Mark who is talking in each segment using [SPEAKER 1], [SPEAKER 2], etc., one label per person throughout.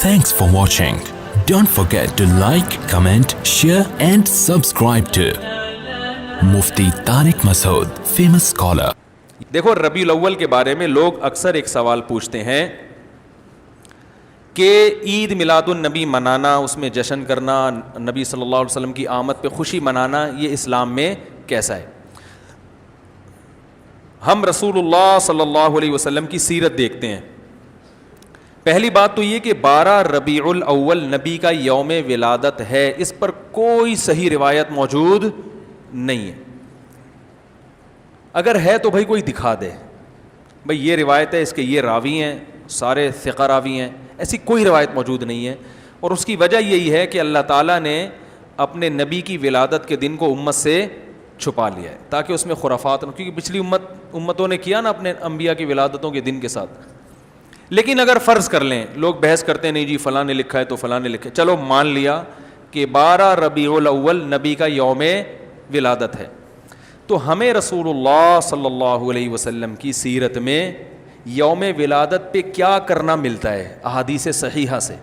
[SPEAKER 1] Thanks for watching. Don't forget to like, comment, share and subscribe to Mufti Tariq Masood, famous scholar.
[SPEAKER 2] دیکھو ربیع الاول کے بارے میں لوگ اکثر ایک سوال پوچھتے ہیں کہ عید میلاد النبی منانا، اس میں جشن کرنا، نبی صلی اللہ علیہ وسلم کی آمد پہ خوشی منانا، یہ اسلام میں کیسا ہے؟ ہم رسول اللہ صلی اللہ علیہ وسلم کی سیرت دیکھتے ہیں. پہلی بات تو یہ کہ 12 ربیع الاول نبی کا یوم ولادت ہے، اس پر کوئی صحیح روایت موجود نہیں ہے. اگر ہے تو بھائی کوئی دکھا دے، بھائی یہ روایت ہے، اس کے یہ راوی ہیں، سارے ثقہ راوی ہیں. ایسی کوئی روایت موجود نہیں ہے، اور اس کی وجہ یہی ہے کہ اللہ تعالیٰ نے اپنے نبی کی ولادت کے دن کو امت سے چھپا لیا ہے تاکہ اس میں خرافات نہ، کیونکہ پچھلی امتوں نے کیا نا اپنے انبیاء کی ولادتوں کے دن کے ساتھ. لیکن اگر فرض کر لیں، لوگ بحث کرتے ہیں نہیں جی فلاں نے لکھا ہے تو فلاں نے لکھا ہے، چلو مان لیا کہ 12 ربیع الاول نبی کا یوم ولادت ہے، تو ہمیں رسول اللہ صلی اللہ علیہ وسلم کی سیرت میں یوم ولادت پہ کیا کرنا ملتا ہے؟ احادیث صحیحہ سے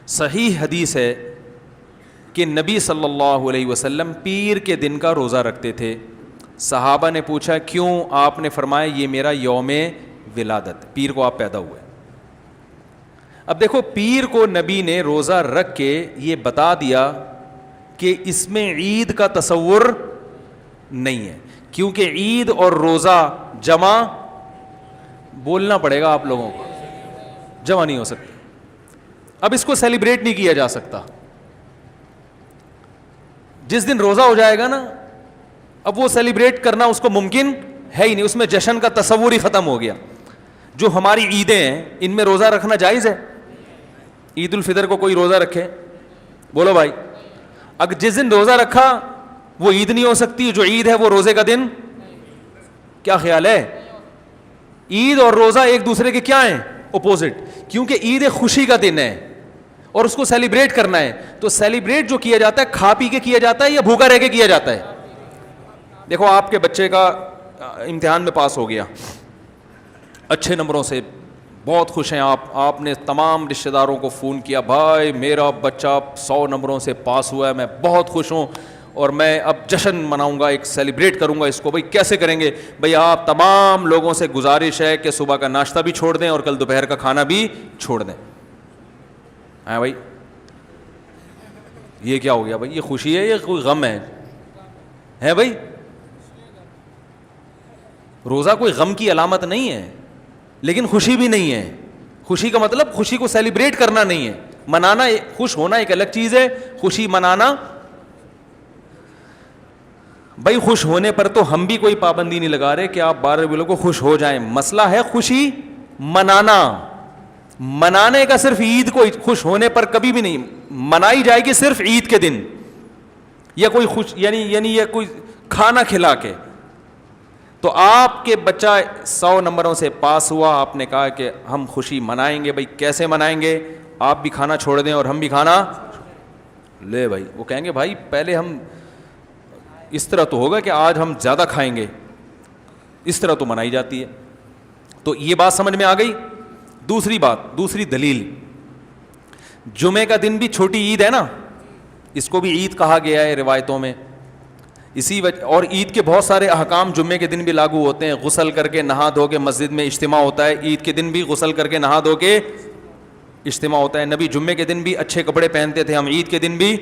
[SPEAKER 2] صحیح حدیث ہے کہ نبی صلی اللہ علیہ وسلم پیر کے دن کا روزہ رکھتے تھے. صحابہ نے پوچھا کیوں؟ آپ نے فرمایا یہ میرا یوم ولادت، پیر کو آپ پیدا ہوئے. اب دیکھو پیر کو نبی نے روزہ رکھ کے یہ بتا دیا کہ اس میں عید کا تصور نہیں ہے، کیونکہ عید اور روزہ جمع بولنا پڑے گا آپ لوگوں کو، جمع نہیں ہو سکتا. اب اس کو سیلیبریٹ نہیں کیا جا سکتا. جس دن روزہ ہو جائے گا نا، اب وہ سیلیبریٹ کرنا اس کو ممکن ہے ہی نہیں، اس میں جشن کا تصور ہی ختم ہو گیا. جو ہماری عیدیں ہیں ان میں روزہ رکھنا جائز ہے؟ عید الفطر کو کوئی روزہ رکھے؟ بولو بھائی. اگر جس دن روزہ رکھا وہ عید نہیں ہو سکتی، جو عید ہے وہ روزے کا دن. کیا خیال ہے؟ عید اور روزہ ایک دوسرے کے کیا ہیں؟ اپوزٹ. کیونکہ عید ایک خوشی کا دن ہے اور اس کو سیلیبریٹ کرنا ہے، تو سیلیبریٹ جو کیا جاتا ہے کھا پی کے کیا جاتا ہے یا بھوکا رہ کے کیا جاتا ہے؟ دیکھو آپ کے بچے کا امتحان میں پاس ہو گیا اچھے نمبروں سے، بہت خوش ہیں آپ نے تمام رشتہ داروں کو فون کیا، بھائی میرا بچہ 100 نمبروں سے پاس ہوا ہے، میں بہت خوش ہوں اور میں اب جشن مناؤں گا، ایک سیلیبریٹ کروں گا اس کو. بھائی کیسے کریں گے؟ بھائی آپ تمام لوگوں سے گزارش ہے کہ صبح کا ناشتہ بھی چھوڑ دیں اور کل دوپہر کا کھانا بھی چھوڑ دیں. ہاں بھائی یہ کیا ہو گیا؟ بھائی یہ خوشی ہے یا کوئی غم ہے بھائی؟ روزہ کوئی غم کی علامت نہیں ہے لیکن خوشی بھی نہیں ہے. خوشی کا مطلب خوشی کو سیلیبریٹ کرنا نہیں ہے، منانا. خوش ہونا ایک الگ چیز ہے، خوشی منانا. بھائی خوش ہونے پر تو ہم بھی کوئی پابندی نہیں لگا رہے کہ آپ 12 ربیع کو خوش ہو جائیں، مسئلہ ہے خوشی منانا. منانے کا صرف عید کو خوش ہونے پر کبھی بھی نہیں منائی جائے گی، صرف عید کے دن یا کوئی خوش یعنی یا کوئی کھانا کھلا کے. تو آپ کے بچہ 100 نمبروں سے پاس ہوا، آپ نے کہا کہ ہم خوشی منائیں گے. بھائی کیسے منائیں گے؟ آپ بھی کھانا چھوڑ دیں اور ہم بھی کھانا لے. بھائی وہ کہیں گے بھائی پہلے ہم اس طرح تو ہوگا کہ آج ہم زیادہ کھائیں گے، اس طرح تو منائی جاتی ہے. تو یہ بات سمجھ میں آ گئی. دوسری بات، دوسری دلیل، جمعے کا دن بھی چھوٹی عید ہے نا، اس کو بھی عید کہا گیا ہے روایتوں میں. اسی وجہ اور عید کے بہت سارے احکام جمعے کے دن بھی لاگو ہوتے ہیں. غسل کر کے نہا دھو کے مسجد میں اجتماع ہوتا ہے، عید کے دن بھی غسل کر کے نہا دھو کے اجتماع ہوتا ہے. نبی جمعے کے دن بھی اچھے کپڑے پہنتے تھے، ہم عید کے دن بھی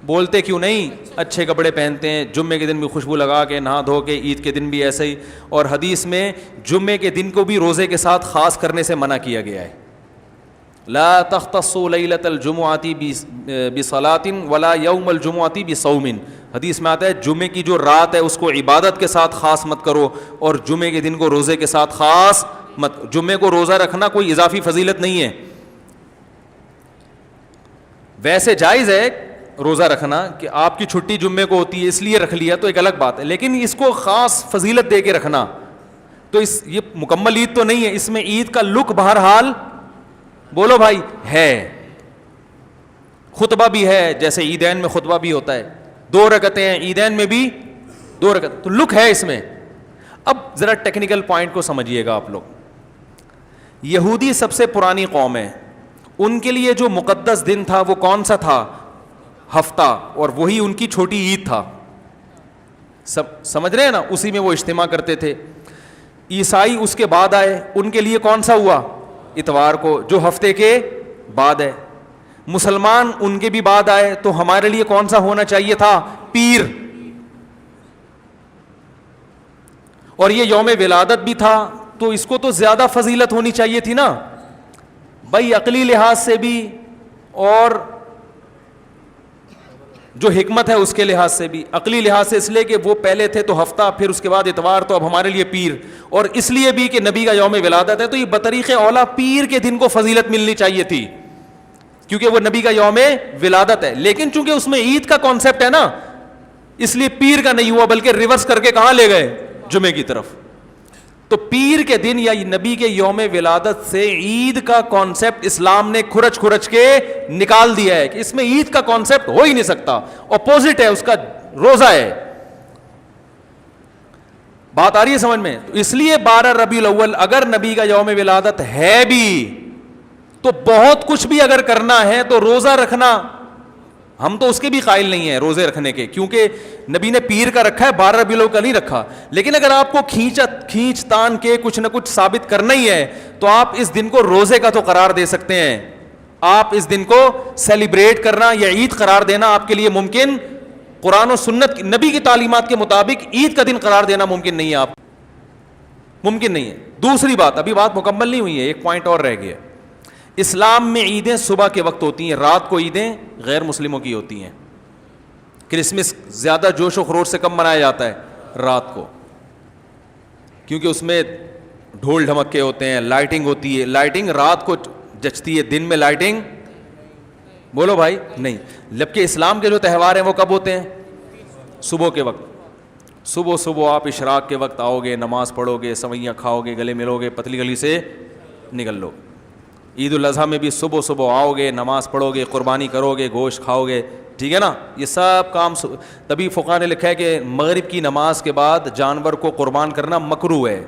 [SPEAKER 2] بولتے کیوں نہیں اچھے کپڑے پہنتے ہیں، جمعے کے دن بھی خوشبو لگا کے نہا دھو کے، عید کے دن بھی ایسے ہی. اور حدیث میں جمعے کے دن کو بھی روزے کے ساتھ خاص کرنے سے منع کیا گیا ہے. لا تختصوا لیلۃ الجمعۃ بصلاۃ ولا یوم الجمعۃ بصوم. حدیث میں آتا ہے جمعے کی جو رات ہے اس کو عبادت کے ساتھ خاص مت کرو اور جمعے کے دن کو روزے کے ساتھ خاص مت. جمعے کو روزہ رکھنا کوئی اضافی فضیلت نہیں ہے. ویسے جائز ہے روزہ رکھنا کہ آپ کی چھٹی جمعے کو ہوتی ہے اس لیے رکھ لیا تو ایک الگ بات ہے، لیکن اس کو خاص فضیلت دے کے رکھنا تو یہ مکمل عید تو نہیں ہے. اس میں عید کا لک بہرحال بولو بھائی ہے، خطبہ بھی ہے، جیسے عیدین میں خطبہ بھی ہوتا ہے، 2 رکعتیں ہیں عیدین میں بھی 2 رکعت، تو لک ہے اس میں. اب ذرا ٹیکنیکل پوائنٹ کو سمجھیے گا آپ لوگ. یہودی سب سے پرانی قوم ہے، ان کے لیے جو مقدس دن تھا وہ کون سا تھا؟ ہفتہ، اور وہی ان کی چھوٹی عید تھا. سمجھ رہے ہیں نا؟ اسی میں وہ اجتماع کرتے تھے. عیسائی اس کے بعد آئے, ان کے لیے کون سا ہوا؟ اتوار کو, جو ہفتے کے بعد ہے. مسلمان ان کے بھی بعد آئے, تو ہمارے لیے کون سا ہونا چاہیے تھا؟ پیر. اور یہ یوم ولادت بھی تھا, تو اس کو تو زیادہ فضیلت ہونی چاہیے تھی نا بھائی, عقلی لحاظ سے بھی اور جو حکمت ہے اس کے لحاظ سے بھی. عقلی لحاظ سے اس لیے کہ وہ پہلے تھے تو ہفتہ, پھر اس کے بعد اتوار, تو اب ہمارے لیے پیر. اور اس لیے بھی کہ نبی کا یوم ولادت ہے, تو یہ بطریق اولا پیر کے دن کو فضیلت ملنی چاہیے تھی, کیونکہ وہ نبی کا یوم ولادت ہے. لیکن چونکہ اس میں عید کا کانسیپٹ ہے نا, اس لیے پیر کا نہیں ہوا, بلکہ ریورس کر کے کہاں لے گئے؟ جمعے کی طرف. تو پیر کے دن یا نبی کے یوم ولادت سے عید کا کانسیپٹ اسلام نے کھرچ کھرچ کے نکال دیا ہے کہ اس میں عید کا کانسیپٹ ہو ہی نہیں سکتا, اپوزٹ ہے اس کا, روزہ ہے. بات آ رہی ہے سمجھ میں؟ تو اس لیے 12 ربیع الاول اگر نبی کا یوم ولادت ہے بھی, تو بہت کچھ بھی اگر کرنا ہے تو روزہ رکھنا, ہم تو اس کے بھی قائل نہیں ہیں روزے رکھنے کے, کیونکہ نبی نے پیر کا رکھا ہے, 12 ربیع الاول کا نہیں رکھا. لیکن اگر آپ کو کھینچ تان کے کچھ نہ کچھ ثابت کرنا ہی ہے, تو آپ اس دن کو روزے کا تو قرار دے سکتے ہیں. آپ اس دن کو سیلیبریٹ کرنا یا عید قرار دینا آپ کے لیے ممکن, قرآن و سنت نبی کی تعلیمات کے مطابق عید کا دن قرار دینا ممکن نہیں ہے, آپ ممکن نہیں ہے. دوسری بات, ابھی بات مکمل نہیں ہوئی ہے, ایک پوائنٹ اور رہ گیا. اسلام میں عیدیں صبح کے وقت ہوتی ہیں, رات کو عیدیں غیر مسلموں کی ہوتی ہیں. کرسمس زیادہ جوش و خروش سے کم منایا جاتا ہے رات کو, کیونکہ اس میں ڈھول ڈھمکے ہوتے ہیں, لائٹنگ ہوتی ہے. لائٹنگ رات کو جچتی ہے, دن میں لائٹنگ بولو بھائی نہیں. جبکہ اسلام کے جو تہوار ہیں وہ کب ہوتے ہیں؟ صبح کے وقت. صبح آپ اشراق کے وقت آؤ گے, نماز پڑھو گے, سوئیاں کھاؤ گے, گلے ملو گے, پتلی گلی سے نکل لو. عید الاضحیٰ میں بھی صبح آؤ گے, نماز پڑھو گے, قربانی کرو گے, گوشت کھاؤ گے, ٹھیک ہے نا. یہ سب کام تبھی فقہاء نے لکھا ہے کہ مغرب کی نماز کے بعد جانور کو قربان کرنا مکروہ ہے,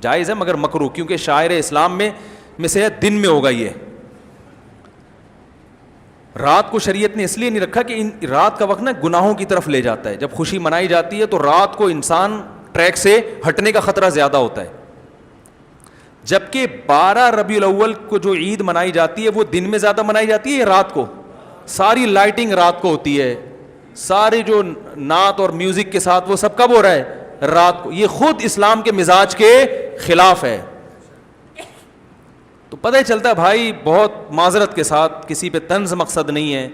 [SPEAKER 2] جائز ہے مگر مکروہ, کیونکہ شاعر اسلام میں سے دن میں ہوگا. یہ رات کو شریعت نے اس لیے نہیں رکھا کہ رات کا وقت نا گناہوں کی طرف لے جاتا ہے. جب خوشی منائی جاتی ہے تو رات کو انسان ٹریک سے ہٹنے کا خطرہ زیادہ ہوتا ہے. جبکہ 12 ربیع الاول کو جو عید منائی جاتی ہے وہ دن میں زیادہ منائی جاتی ہے یا رات کو؟ ساری لائٹنگ رات کو ہوتی ہے, ساری جو نعت اور میوزک کے ساتھ وہ سب کب ہو رہا ہے؟ رات کو. یہ خود اسلام کے مزاج کے خلاف ہے. تو پتہ ہی چلتا ہے بھائی, بہت معذرت کے ساتھ, کسی پہ طنز مقصد نہیں ہے.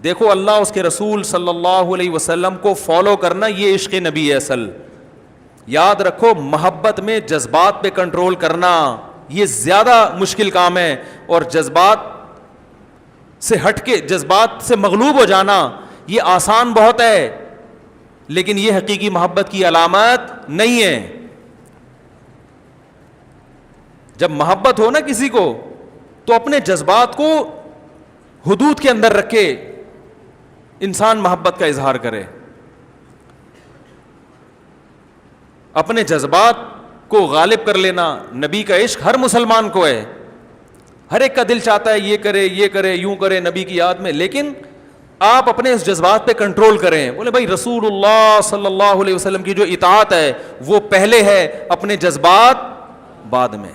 [SPEAKER 2] دیکھو اللہ اس کے رسول صلی اللہ علیہ وسلم کو فالو کرنا یہ عشق نبی ہے اصل. یاد رکھو, محبت میں جذبات پہ کنٹرول کرنا یہ زیادہ مشکل کام ہے, اور جذبات سے ہٹ کے, جذبات سے مغلوب ہو جانا یہ آسان بہت ہے, لیکن یہ حقیقی محبت کی علامت نہیں ہے. جب محبت ہو نا کسی کو, تو اپنے جذبات کو حدود کے اندر رکھ کے انسان محبت کا اظہار کرے. اپنے جذبات کو غالب کر لینا. نبی کا عشق ہر مسلمان کو ہے, ہر ایک کا دل چاہتا ہے یہ کرے یوں کرے نبی کی یاد میں, لیکن آپ اپنے اس جذبات پہ کنٹرول کریں. بولے بھائی رسول اللہ صلی اللہ علیہ وسلم کی جو اطاعت ہے وہ پہلے ہے, اپنے جذبات بعد میں.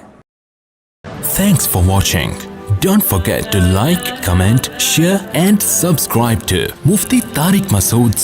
[SPEAKER 1] Thanks for watching. Don't forget to like, comment, share and subscribe to Mufti Tariq Masood's